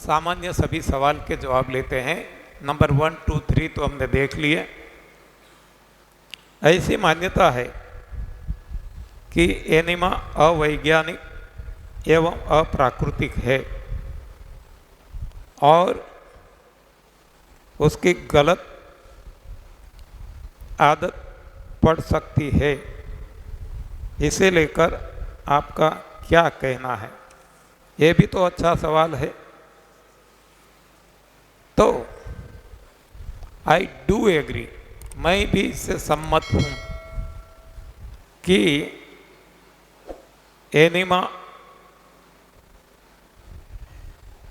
सामान्य सभी सवाल के जवाब लेते हैं। नंबर 1, 2, 3 तो हमने देख लिए। ऐसी मान्यता है कि एनिमा अवैज्ञानिक एवं अप्राकृतिक है और उसकी गलत आदत पड़ सकती है। इसे लेकर आपका क्या कहना है? ये भी तो अच्छा सवाल है। तो आई डू एग्री, मैं भी इससे सम्मत हूं कि एनिमा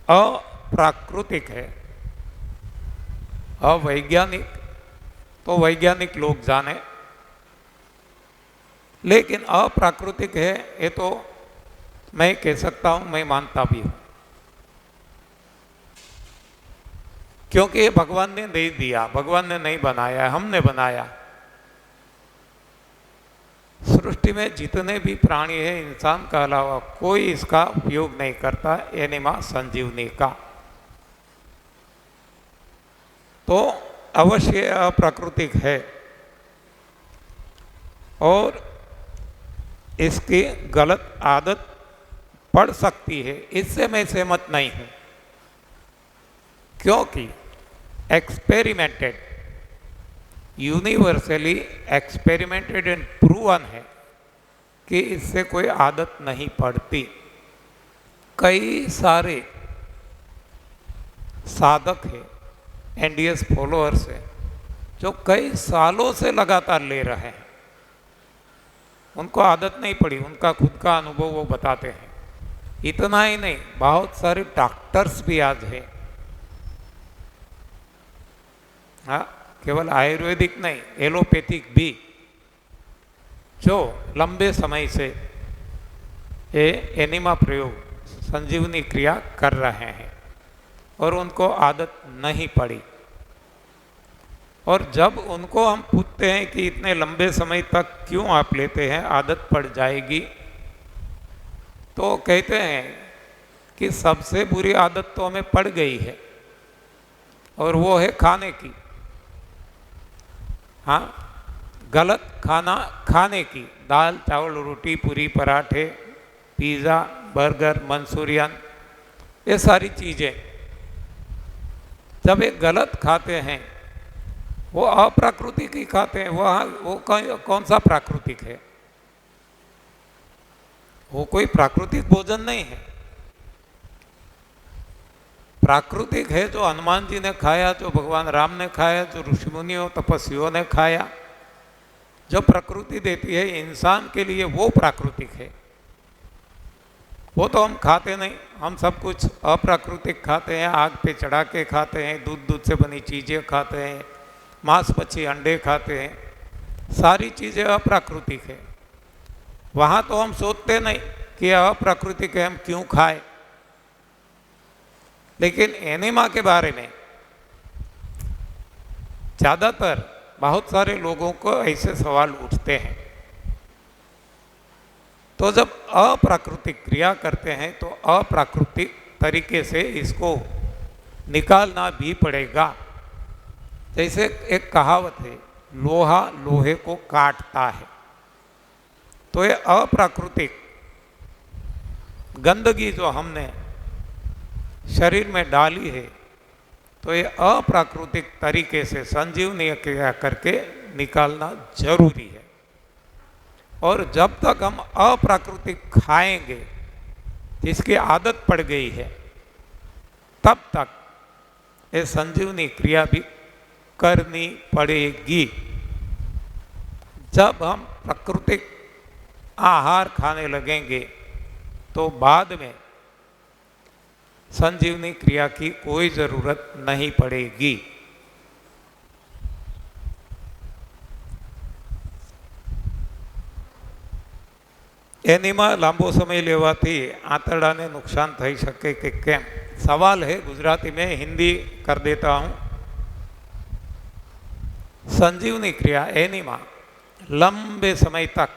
अप्राकृतिक है। अवैज्ञानिक तो वैज्ञानिक लोग जाने, लेकिन अप्राकृतिक है ये तो मैं कह सकता हूं, मैं मानता भी हूं, क्योंकि ये भगवान ने नहीं दिया, भगवान ने नहीं बनाया, हमने बनाया। सृष्टि में जितने भी प्राणी हैं, इंसान का अलावा कोई इसका उपयोग नहीं करता एनिमा संजीवनी का। तो अवश्य अप्राकृतिक है और इसकी गलत आदत पड़ सकती है, इससे मैं सहमत नहीं हूं, क्योंकि experimented, universally experimented and proven है कि इससे कोई आदत नहीं पड़ती। कई सारे साधक हैं, एनडीएस फॉलोअर्स हैं, जो कई सालों से लगातार ले रहे हैं, उनको आदत नहीं पड़ी, उनका खुद का अनुभव वो बताते हैं। इतना ही नहीं, बहुत सारे डॉक्टर्स भी आज हैं, हाँ, केवल आयुर्वेदिक नहीं, एलोपैथिक भी, जो लंबे समय से ये एनिमा प्रयोग, संजीवनी क्रिया कर रहे हैं और उनको आदत नहीं पड़ी। और जब उनको हम पूछते हैं कि इतने लंबे समय तक क्यों आप लेते हैं, आदत पड़ जाएगी, तो कहते हैं कि सबसे बुरी आदत तो हमें पड़ गई है और वो है खाने की। हाँ, गलत खाना खाने की, दाल चावल रोटी पूरी पराठे पिज़्ज़ा बर्गर मंचूरियन, ये सारी चीज़ें जब ये गलत खाते हैं, वो अप्राकृतिक ही खाते हैं। वो कौन सा प्राकृतिक है? वो कोई प्राकृतिक भोजन नहीं है। प्राकृतिक है जो हनुमान जी ने खाया, जो भगवान राम ने खाया, जो ऋषि मुनियों तपस्वियों ने खाया, जो प्रकृति देती है इंसान के लिए, वो प्राकृतिक है। वो तो हम खाते नहीं, हम सब कुछ अप्राकृतिक खाते हैं, आग पे चढ़ा के खाते हैं, दूध से बनी चीज़ें खाते हैं, मांस मच्छी अंडे खाते हैं, सारी चीज़ें अप्राकृतिक है। वहाँ तो हम सोचते नहीं कि अप्राकृतिक है, हम क्यों खाएं। लेकिन एनिमा के बारे में ज़्यादातर बहुत सारे लोगों को ऐसे सवाल उठते हैं। तो जब अप्राकृतिक क्रिया करते हैं तो अप्राकृतिक तरीके से इसको निकालना भी पड़ेगा। जैसे एक कहावत है, लोहा लोहे को काटता है। तो ये अप्राकृतिक गंदगी जो हमने शरीर में डाली है, तो ये अप्राकृतिक तरीके से संजीवनी क्रिया करके निकालना जरूरी है। और जब तक हम अप्राकृतिक खाएंगे, जिसकी आदत पड़ गई है, तब तक ये संजीवनी क्रिया भी करनी पड़ेगी। जब हम प्राकृतिक आहार खाने लगेंगे तो बाद में संजीवनी क्रिया की कोई ज़रूरत नहीं पड़ेगी। एनिमा लांबो समय लेवाथी आंतरडाने नुकसान थई शके के केम? सवाल है, गुजराती में हिंदी कर देता हूँ। संजीवनी क्रिया एनिमा लंबे समय तक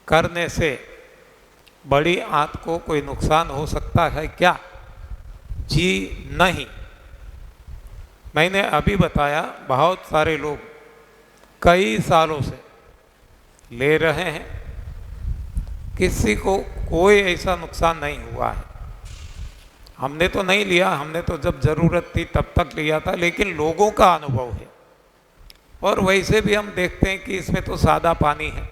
करने से बड़ी आंत को कोई नुकसान हो सकता है क्या? जी नहीं। मैंने अभी बताया बहुत सारे लोग कई सालों से ले रहे हैं, किसी को कोई ऐसा नुकसान नहीं हुआ है। हमने तो नहीं लिया, हमने तो जब ज़रूरत थी तब तक लिया था, लेकिन लोगों का अनुभव है। और वैसे भी हम देखते हैं कि इसमें तो सादा पानी है,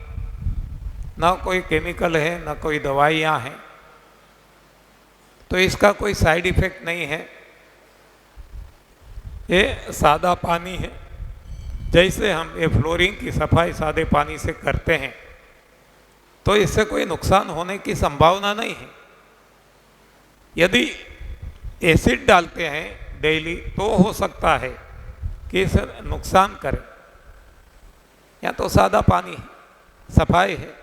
ना कोई केमिकल है, ना कोई दवाइयाँ हैं, तो इसका कोई साइड इफ़ेक्ट नहीं है। ये सादा पानी है। जैसे हम ये फ्लोरिंग की सफाई सादे पानी से करते हैं, तो इससे कोई नुकसान होने की संभावना नहीं है। यदि एसिड डालते हैं डेली तो हो सकता है कि इसे नुकसान करे। या तो सादा पानी है, सफाई है,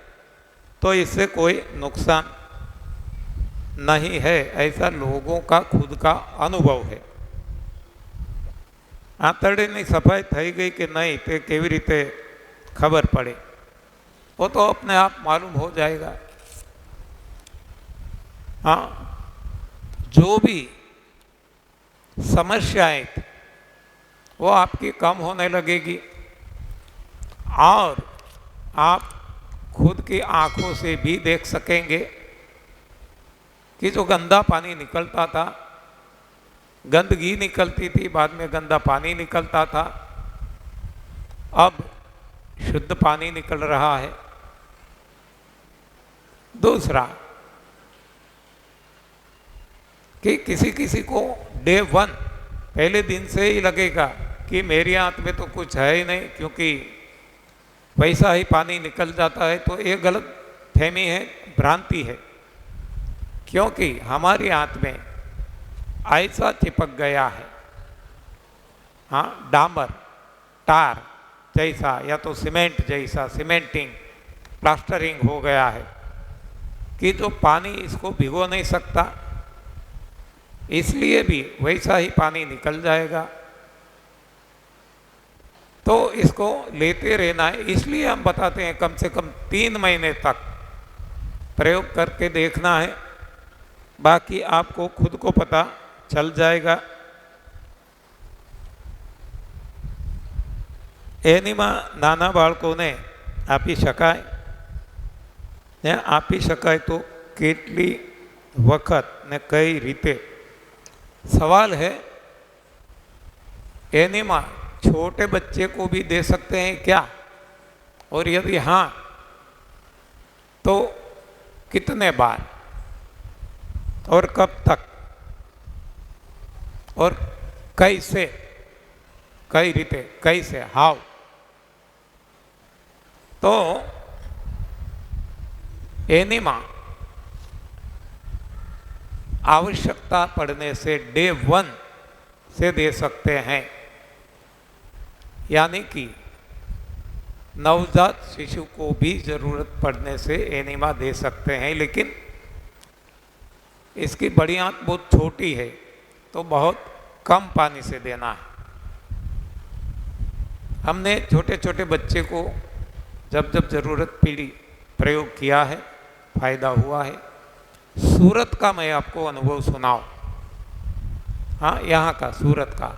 तो इससे कोई नुकसान नहीं है, ऐसा लोगों का खुद का अनुभव है। આંતરડીની સફાઈ થઈ ગઈ કે નહીં તે કેવી રીતે ખબર પડે, वो तो अपने आप मालूम हो जाएगा। हाँ, जो भी समस्याएं थी वो आपकी कम होने लगेगी और आप खुद की आंखों से भी देख सकेंगे कि जो गंदा पानी निकलता था, गंदगी निकलती थी, बाद में गंदा पानी निकलता था, अब शुद्ध पानी निकल रहा है। दूसरा कि किसी किसी को डे 1 पहले दिन से ही लगेगा कि मेरी आंत में तो कुछ है ही नहीं, क्योंकि वैसा ही पानी निकल जाता है, तो ये गलत फहमी है, भ्रांति है। क्योंकि हमारी आंत में ऐसा चिपक गया है, हाँ, डामर टार जैसा या तो सीमेंट जैसा सीमेंटिंग प्लास्टरिंग हो गया है कि जो पानी इसको भिगो नहीं सकता, इसलिए भी वैसा ही पानी निकल जाएगा। तो इसको लेते रहना है। इसलिए हम बताते हैं कम से कम 3 महीने तक प्रयोग करके देखना है, बाकी आपको खुद को पता चल जाएगा। એનીમાં નાના બાળકોને આપી શકાય ને આપી શકાય તો કેટલી વખત ને કઈ રીતે? सवाल है। एनीमा छोटे बच्चे को भी दे सकते हैं क्या, और यदि हाँ तो कितने बार और कब तक और कैसे? कई रीते, कैसे, हाउ? तो एनीमा आवश्यकता पड़ने से डे 1 से दे सकते हैं, यानी कि नवजात शिशु को भी ज़रूरत पड़ने से एनीमा दे सकते हैं। लेकिन इसकी बड़ी आंत बहुत छोटी है, तो बहुत कम पानी से देना है। हमने छोटे छोटे बच्चे को जब जब ज़रूरत पड़ी प्रयोग किया है, फायदा हुआ है। सूरत का मैं आपको अनुभव सुनाऊं, हाँ, यहाँ का, सूरत का।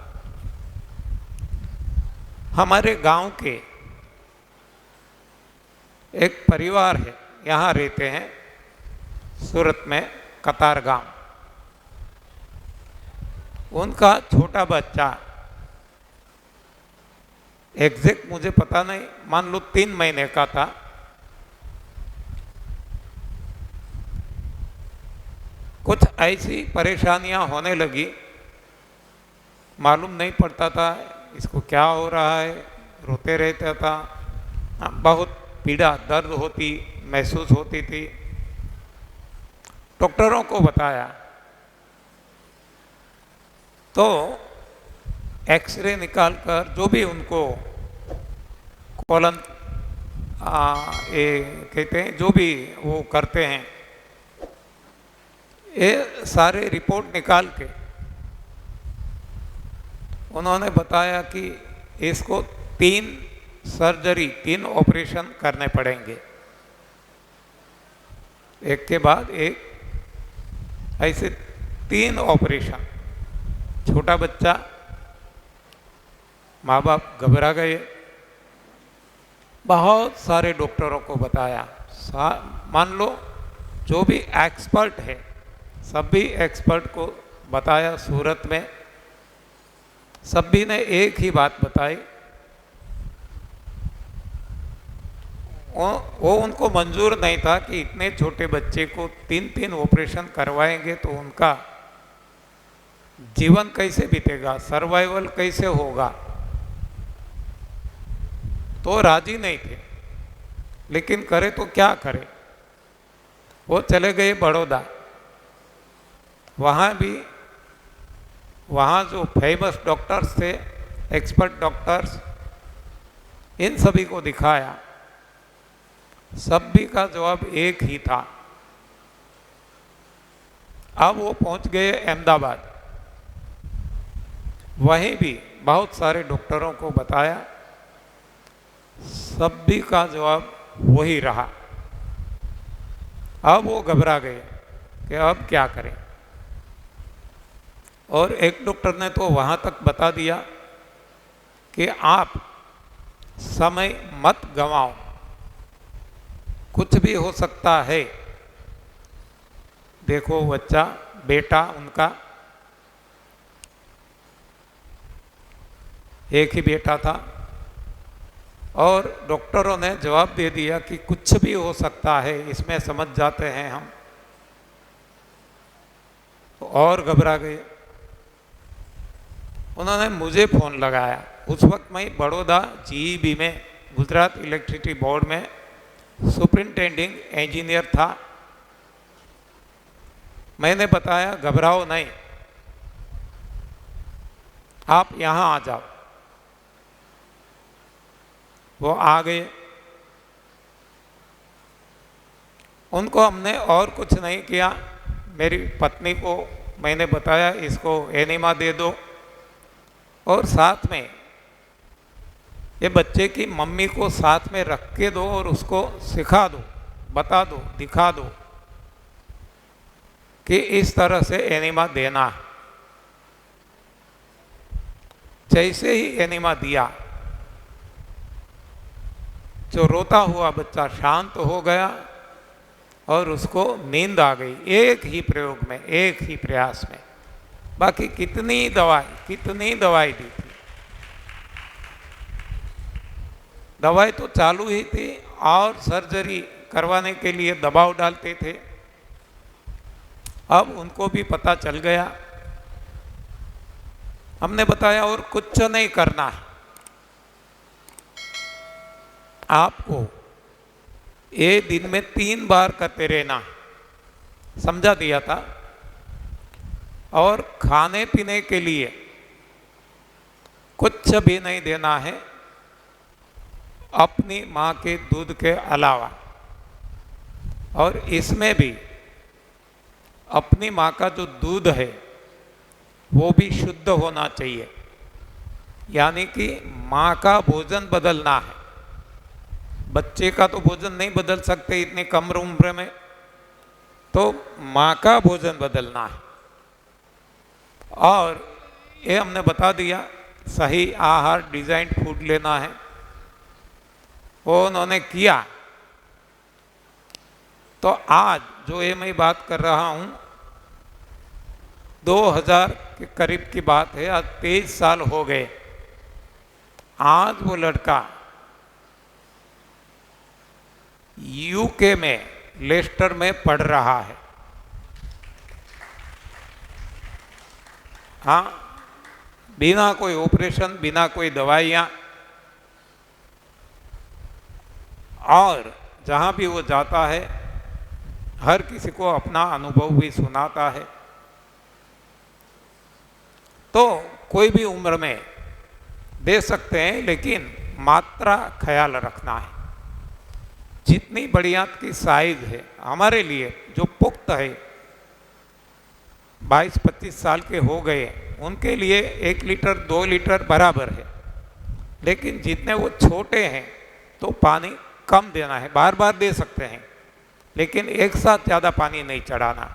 हमारे गांव के एक परिवार है, यहाँ रहते हैं सूरत में, कतार गांव। उनका छोटा बच्चा, एग्जैक्ट मुझे पता नहीं, मान लो 3 महीने का था। कुछ ऐसी परेशानियां होने लगी, मालूम नहीं पड़ता था इसको क्या हो रहा है, रोते रहता था, बहुत पीड़ा दर्द होती महसूस होती थी। डॉक्टरों को बताया तो एक्सरे निकालकर जो भी उनको कॉलन ये कहते हैं, जो भी वो करते हैं, ये सारे रिपोर्ट निकाल के उन्होंने बताया कि इसको 3 ऑपरेशन करने पड़ेंगे, एक के बाद एक, ऐसे 3 ऑपरेशन। छोटा बच्चा, माँ बाप घबरा गए, बहुत सारे डॉक्टरों को बताया। मान लो जो भी एक्सपर्ट है, सभी एक्सपर्ट को बताया सूरत में, सभी ने एक ही बात बताई, वो उनको मंजूर नहीं था कि इतने छोटे बच्चे को 3-3 ऑपरेशन करवाएंगे तो उनका जीवन कैसे बीतेगा, सर्वाइवल कैसे होगा। तो राजी नहीं थे, लेकिन करे तो क्या करे। वो चले गए बड़ौदा। वहाँ जो फेमस डॉक्टर्स थे, एक्सपर्ट डॉक्टर्स, इन सभी को दिखाया। सभी का जवाब एक ही था। अब वो पहुंच गए अहमदाबाद। वहीं भी बहुत सारे डॉक्टरों को बताया, सभी का जवाब वही रहा। अब वो घबरा गए कि अब क्या करें। और एक डॉक्टर ने तो वहाँ तक बता दिया कि आप समय मत गंवाओ, कुछ भी हो सकता है। देखो बच्चा, बेटा उनका, एक ही बेटा था, और डॉक्टरों ने जवाब दे दिया कि कुछ भी हो सकता है, इसमें समझ जाते हैं हम। और घबरा गए। उन्होंने मुझे फ़ोन लगाया। उस वक्त मैं बड़ौदा जीईबी में, गुजरात इलेक्ट्रिसिटी बोर्ड में सुपरिंटेंडिंग इंजीनियर था। मैंने बताया घबराओ नहीं, आप यहाँ आ जाओ। वो आ गए। उनको हमने और कुछ नहीं किया। मेरी पत्नी को मैंने बताया इसको एनिमा दे दो, और साथ में ये बच्चे की मम्मी को साथ में रख के दो और उसको सिखा दो, बता दो, दिखा दो कि इस तरह से एनिमा देना है। जैसे ही एनिमा दिया, जो रोता हुआ बच्चा शांत हो गया और उसको नींद आ गई, एक ही प्रयोग में, एक ही प्रयास में। बाकी कितनी दवाई दी थी, दवाई तो चालू ही थी, और सर्जरी करवाने के लिए दबाव डालते थे। अब उनको भी पता चल गया। हमने बताया और कुछ नहीं करना है, आपको ये दिन में 3 बार करते रहना, समझा दिया था। और खाने पीने के लिए कुछ भी नहीं देना है, अपनी माँ के दूध के अलावा। और इसमें भी अपनी माँ का जो दूध है वो भी शुद्ध होना चाहिए, यानी कि माँ का भोजन बदलना है। बच्चे का तो भोजन नहीं बदल सकते इतनी कम उम्र में, तो माँ का भोजन बदलना है। और ये हमने बता दिया, सही आहार, डिजाइन फूड लेना है। वो उन्होंने किया। तो आज जो ये मैं बात कर रहा हूँ, 2000 के करीब की बात है, आज 23 साल हो गए। आज वो लड़का यूके में, लेस्टर में पढ़ रहा है। हाँ, बिना कोई ऑपरेशन, बिना कोई दवाइयाँ। और जहाँ भी वो जाता है, हर किसी को अपना अनुभव भी सुनाता है। तो कोई भी उम्र में दे सकते हैं, लेकिन मात्रा ख्याल रखना है। जितनी बढ़िया की साइज है, हमारे लिए जो पुख्त है, 22-25 साल के हो गए, उनके लिए 1 लीटर 2 लीटर बराबर है। लेकिन जितने वो छोटे हैं तो पानी कम देना है, बार बार दे सकते हैं, लेकिन एक साथ ज़्यादा पानी नहीं चढ़ाना।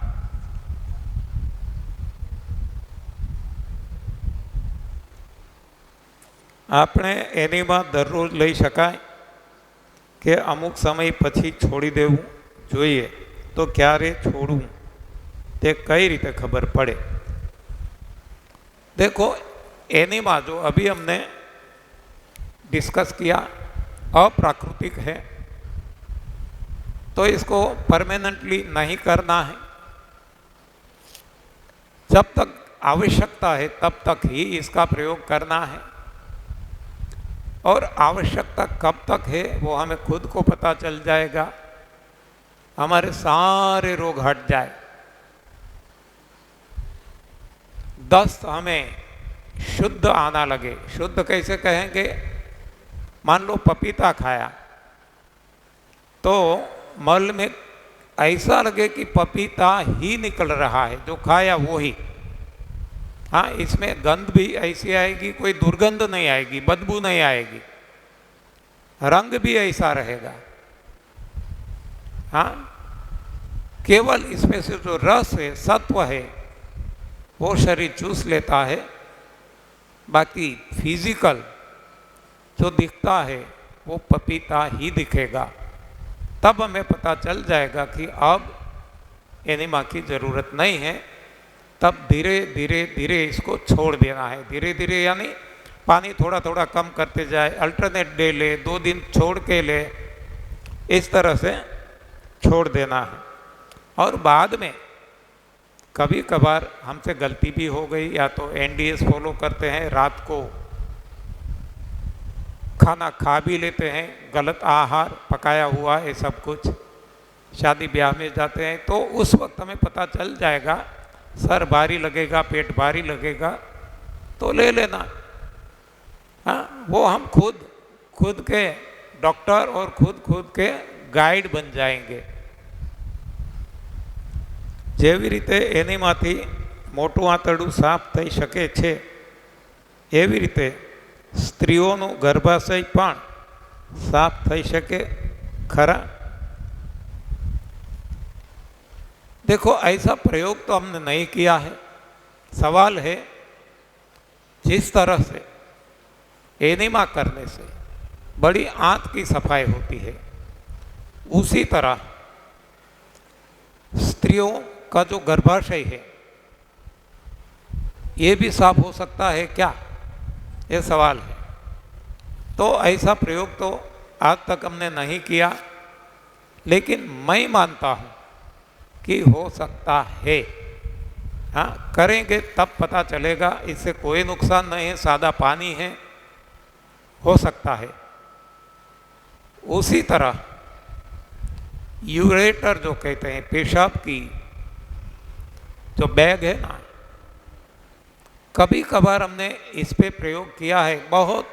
આપણે એનીમાં દરરોજ લઈ શકાય કે અમુક સમય પછી છોડી દેવું જોઈએ, તો ક્યારે છોડવું તે કઈ રીતે खबर पड़े? देखो एनिमा जो अभी हमने डिस्कस किया अप्राकृतिक है, तो इसको परमानेंटली नहीं करना है। जब तक आवश्यकता है तब तक ही इसका प्रयोग करना है, और आवश्यकता कब तक है वो हमें खुद को पता चल जाएगा, हमारे सारे रोग हट जाए। दस्त हमें शुद्ध आना लगे, शुद्ध कैसे कहेंगे? मान लो पपीता खाया तो मल में ऐसा लगे कि पपीता ही निकल रहा है, जो खाया वो ही। हाँ, इसमें गंध भी ऐसी आएगी, कोई दुर्गंध नहीं आएगी, बदबू नहीं आएगी, रंग भी ऐसा रहेगा। हाँ, केवल इसमें से जो रस है, सत्व है, वो शरीर चूस लेता है। बाकी फिजिकल जो दिखता है वो पपीता ही दिखेगा। तब हमें पता चल जाएगा कि अब एनिमा की ज़रूरत नहीं है। तब धीरे धीरे धीरे इसको छोड़ देना है। धीरे धीरे यानी पानी थोड़ा थोड़ा कम करते जाए, अल्टरनेट डे ले, 2 दिन छोड़ के ले, इस तरह से छोड़ देना है। और बाद में कभी कभार हमसे गलती भी हो गई, या तो एनडीएस फॉलो करते हैं, रात को खाना खा भी लेते हैं, गलत आहार पकाया हुआ है सब कुछ, शादी ब्याह में जाते हैं, तो उस वक्त हमें पता चल जाएगा, सर भारी लगेगा, पेट भारी लगेगा, तो ले लेना। हाँ, वो हम खुद के डॉक्टर और खुद के गाइड बन जाएंगे। જેવી રીતે એનીમાંથી મોટું આંતરડું સાફ થઈ શકે છે, એવી રીતે સ્ત્રીઓનું ગર્ભાશય પણ સાફ થઈ શકે ખરા? देखो ऐसा प्रयोग तो हमने नहीं किया है। सवाल है, जिस तरह से एनिमा करने से बड़ी आंत की सफाई होती है, उसी तरह स्त्रियों का जो गर्भाशय है ये भी साफ हो सकता है क्या? ये सवाल है। तो ऐसा प्रयोग तो आज तक हमने नहीं किया, लेकिन मैं मानता हूँ कि हो सकता है। हाँ, करेंगे तब पता चलेगा। इससे कोई नुकसान नहीं है, सादा पानी है, हो सकता है। उसी तरह यूरेटर जो कहते हैं, पेशाब की जो बैग है ना, कभी कभार हमने इस पे प्रयोग किया है, बहुत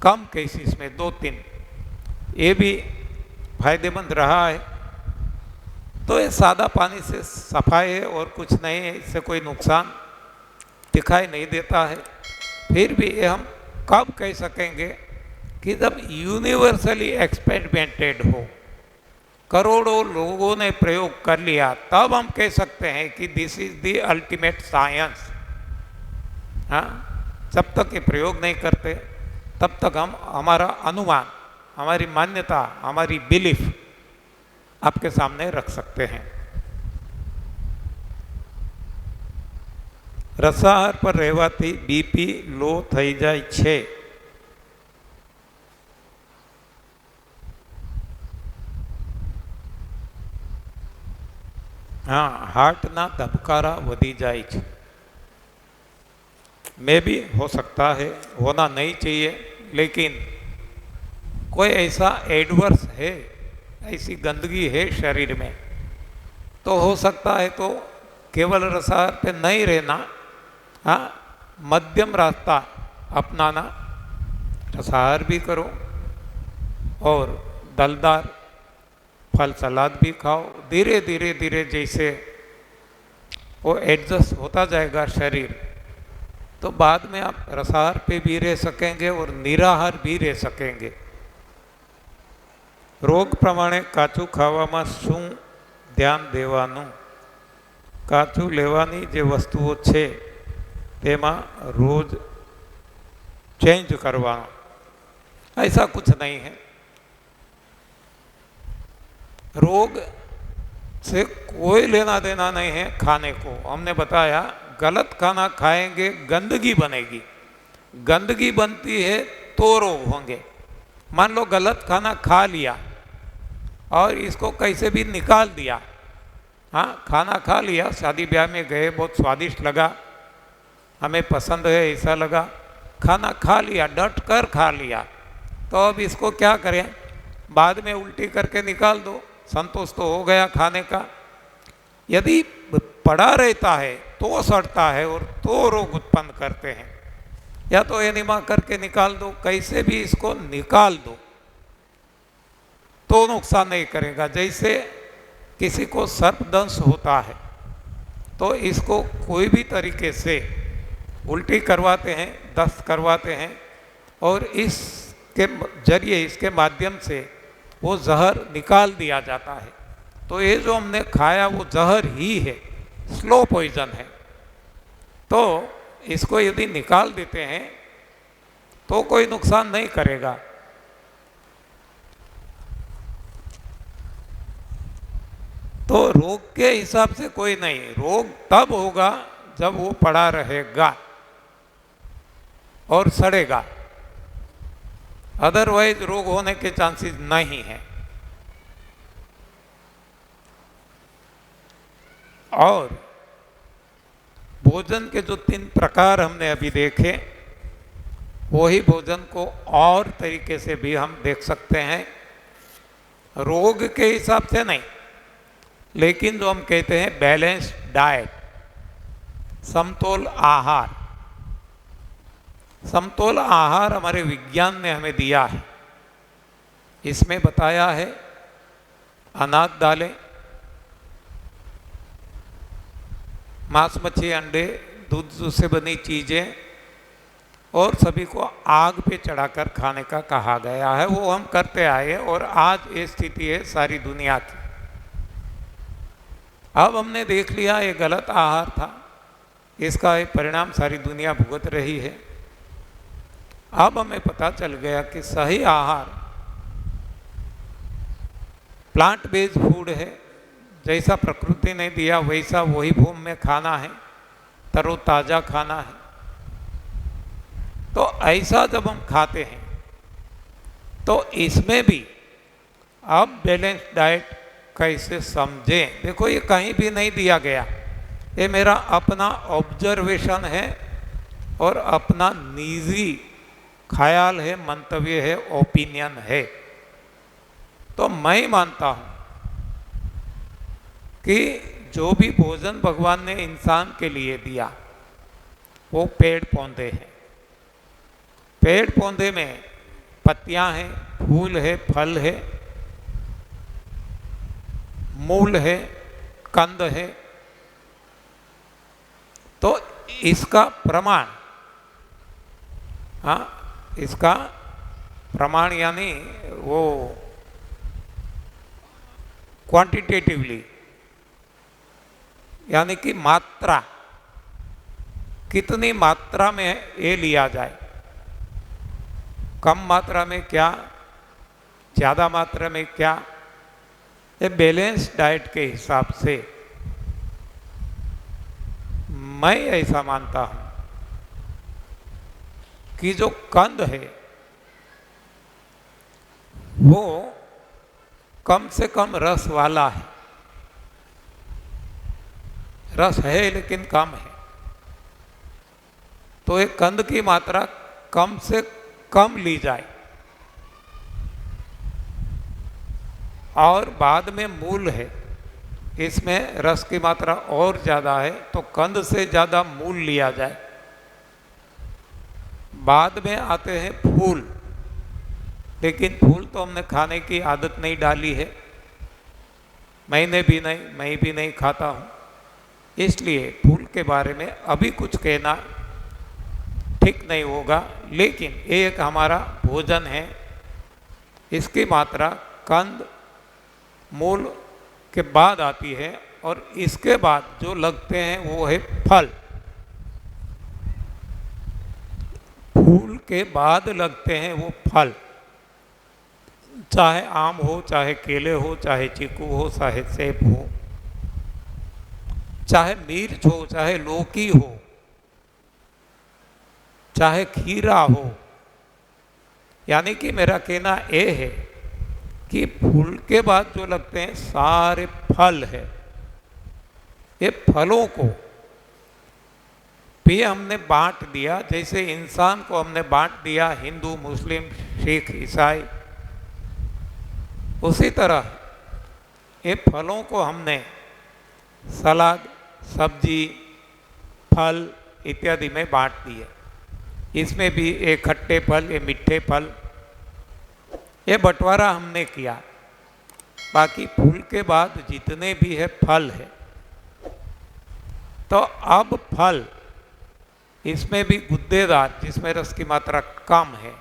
कम केसेस में, 2-3, ये भी फायदेमंद रहा है। तो ये सादा पानी से सफाई है और कुछ नहीं है, इससे कोई नुकसान दिखाई नहीं देता है। फिर भी ये हम कब कह सकेंगे कि जब यूनिवर्सली एक्सपेरिमेंटेड हो, करोड़ों लोगों ने प्रयोग कर लिया, तब हम कह सकते हैं कि this is the ultimate science. हाँ, जब तक ये प्रयोग नहीं करते तब तक हम हमारा अनुमान, हमारी मान्यता, हमारी बिलीफ आपके सामने रख सकते हैं। रसाहार पर રહેવાથી बीपी लो થઈ જાય છે। हाँ, हार्टना धबकारा वधी जाए छे। में भी हो सकता है, होना नहीं चाहिए, लेकिन कोई ऐसा एडवर्स है, ऐसी गंदगी है शरीर में, तो हो सकता है। तो केवल रसाहार पे नहीं रहना, हाँ, मध्यम रास्ता अपनाना। रसाहार भी करो और दलदार फल सलाद भी खाओ। धीरे धीरे धीरे जैसे वो एडजस्ट होता जाएगा शरीर, तो बाद में आप रसाहार पे भी रह सकेंगे और निराहार भी रह सकेंगे। रोग प्रमाणे काचू खावामां शुं ध्यान देवानुं? काचू लेवानी जे वस्तुओं छे तेमां रोज चेंज करवाना, ऐसा कुछ नहीं है। रोग से कोई लेना देना नहीं है खाने को। हमने बताया गलत खाना खाएंगे गंदगी बनेगी, गंदगी बनती है तो रोग होंगे। मान लो गलत खाना खा लिया और इसको कैसे भी निकाल दिया, हाँ खाना खा लिया, शादी ब्याह में गए, बहुत स्वादिष्ट लगा, हमें पसंद है ऐसा लगा, खाना खा लिया, डट कर खा लिया, तो अब इसको क्या करें, बाद में उल्टी करके निकाल दो, संतोष तो हो गया खाने का। यदि पड़ा रहता है तो सड़ता है और तो रोग उत्पन्न करते हैं, या तो एनिमा करके निकाल दो, कैसे भी इसको निकाल दो तो नुकसान नहीं करेगा। जैसे किसी को सर्पदंश होता है तो इसको कोई भी तरीके से उल्टी करवाते हैं, दस्त करवाते हैं, और इसके जरिए, इसके माध्यम से वो जहर निकाल दिया जाता है। तो ये जो हमने खाया वो जहर ही है, स्लो पॉइजन है। तो इसको यदि निकाल देते हैं तो कोई नुकसान नहीं करेगा। तो रोग के हिसाब से कोई नहीं, रोग तब होगा जब वो पड़ा रहेगा और सड़ेगा, अदरवाइज रोग होने के चांसेस नहीं है। और भोजन के जो 3 प्रकार हमने अभी देखे, वही भोजन को और तरीके से भी हम देख सकते हैं, रोग के हिसाब से नहीं, लेकिन जो हम कहते हैं बैलेंस्ड डाइट, समतोल आहार। समतोल आहार हमारे विज्ञान ने हमें दिया है। इसमें बताया है अनाज दालें, मांस मच्छी अंडे, दूध से बनी चीज़ें, और सभी को आग पे चढ़ाकर खाने का कहा गया है। वो हम करते आए और आज ये स्थिति है सारी दुनिया की। अब हमने देख लिया ये गलत आहार था, इसका एक परिणाम सारी दुनिया भुगत रही है। अब हमें पता चल गया कि सही आहार प्लांट बेस्ड फूड है, जैसा प्रकृति ने दिया वैसा वही भूमि में खाना है, तरोताज़ा खाना है। तो ऐसा जब हम खाते हैं तो इसमें भी अब बैलेंस डाइट कैसे समझें। देखो ये कहीं भी नहीं दिया गया, ये मेरा अपना ऑब्जर्वेशन है और अपना निजी ख्याल है, मंतव्य है, ओपिनियन है। तो मैं मानता हूँ कि जो भी भोजन भगवान ने इंसान के लिए दिया वो पेड़ पौधे हैं। पेड़ पौधे में पत्तियां हैं, फूल है, फल है, मूल है, कंद है। तो इसका प्रमाण, हाँ इसका प्रमाण यानी वो क्वांटिटेटिवली, यानी कि मात्रा, कितनी मात्रा में ये लिया जाए, कम मात्रा में क्या, ज़्यादा मात्रा में क्या, ये बैलेंस डाइट के हिसाब से मैं ऐसा मानता हूँ कि जो कंद है वो कम से कम रस वाला है। रस है लेकिन कम है, तो एक कंद की मात्रा कम से कम ली जाए। और बाद में मूल है, इसमें रस की मात्रा और ज़्यादा है, तो कंद से ज़्यादा मूल लिया जाए। बाद में आते हैं फूल, लेकिन फूल तो हमने खाने की आदत नहीं डाली है, मैं भी नहीं खाता हूँ, इसलिए फूल के बारे में अभी कुछ कहना ठीक नहीं होगा। लेकिन एक हमारा भोजन है, इसकी मात्रा कंद मूल के बाद आती है, और इसके बाद जो लगते हैं वो है फल। फूल के बाद लगते हैं वो फल, चाहे आम हो, चाहे केले हो, चाहे चीकू हो, चाहे सेब हो, चाहे मिर्च हो, चाहे लौकी हो, चाहे खीरा हो। यानी कि मेरा कहना ये है कि फूल के बाद जो लगते हैं सारे फल है, ये फलों को भी हमने बांट दिया। जैसे इंसान को हमने बांट दिया हिंदू, मुस्लिम, सिख, ईसाई, उसी तरह ये फलों को हमने सलाद, सब्जी, फल इत्यादि में बांट दिए। इसमें भी ये खट्टे फल, ये मीठे फल, ये बंटवारा हमने किया। बाकी फूल के बाद जितने भी है फल है, तो अब फल इसमें भी गुद्देदार, जिसमें रस की मात्रा कम है,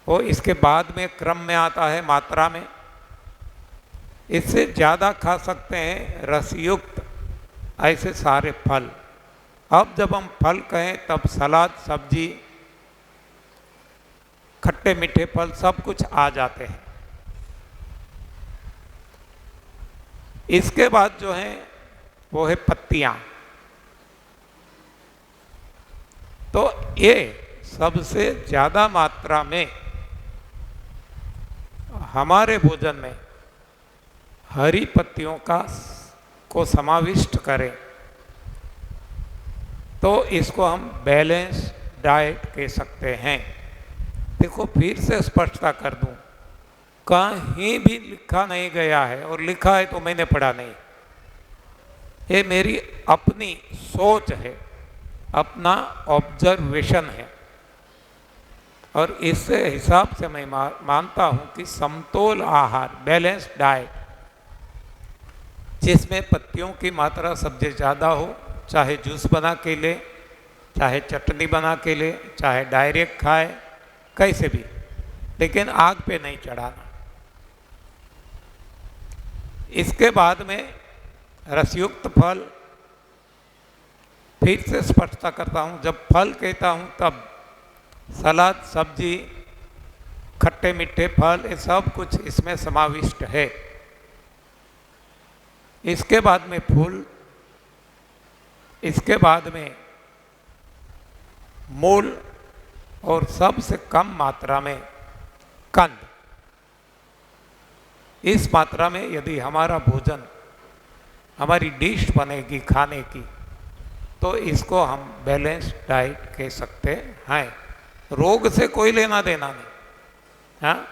वो इसके बाद में क्रम में आता है मात्रा में। इससे ज़्यादा खा सकते हैं रसयुक्त ऐसे सारे फल। अब जब हम फल कहें तब सलाद, सब्जी, खट्टे मीठे फल सब कुछ आ जाते हैं। इसके बाद जो है वो है पत्तियां। तो ये सबसे ज़्यादा मात्रा में हमारे भोजन में हरी पत्तियों को समाविष्ट करें तो इसको हम बैलेंस डाइट कह सकते हैं। देखो फिर से स्पष्टता कर दूं, कहीं भी लिखा नहीं गया है, और लिखा है तो मैंने पढ़ा नहीं, ये मेरी अपनी सोच है, अपना ऑब्जर्वेशन है। और इस हिसाब से मैं मानता हूं कि समतोल आहार, बैलेंस डाइट, जिसमें पत्तियों की मात्रा सबसे ज़्यादा हो, चाहे जूस बना के ले, चाहे चटनी बना के ले, चाहे डायरेक्ट खाए, कैसे भी, लेकिन आग पे नहीं चढ़ाना। इसके बाद में रसयुक्त फल, फिर से स्पष्टता करता हूँ, जब फल कहता हूँ तब सलाद, सब्जी, खट्टे मीठे फल, ये सब कुछ इसमें समाविष्ट है। इसके बाद में फूल, इसके बाद में मूल, और सबसे कम मात्रा में कंद। इस मात्रा में यदि हमारा भोजन, हमारी डिश बनेगी खाने की, तो इसको हम बैलेंस डाइट कह सकते हैं। रोग से कोई लेना देना नहीं, हाँ।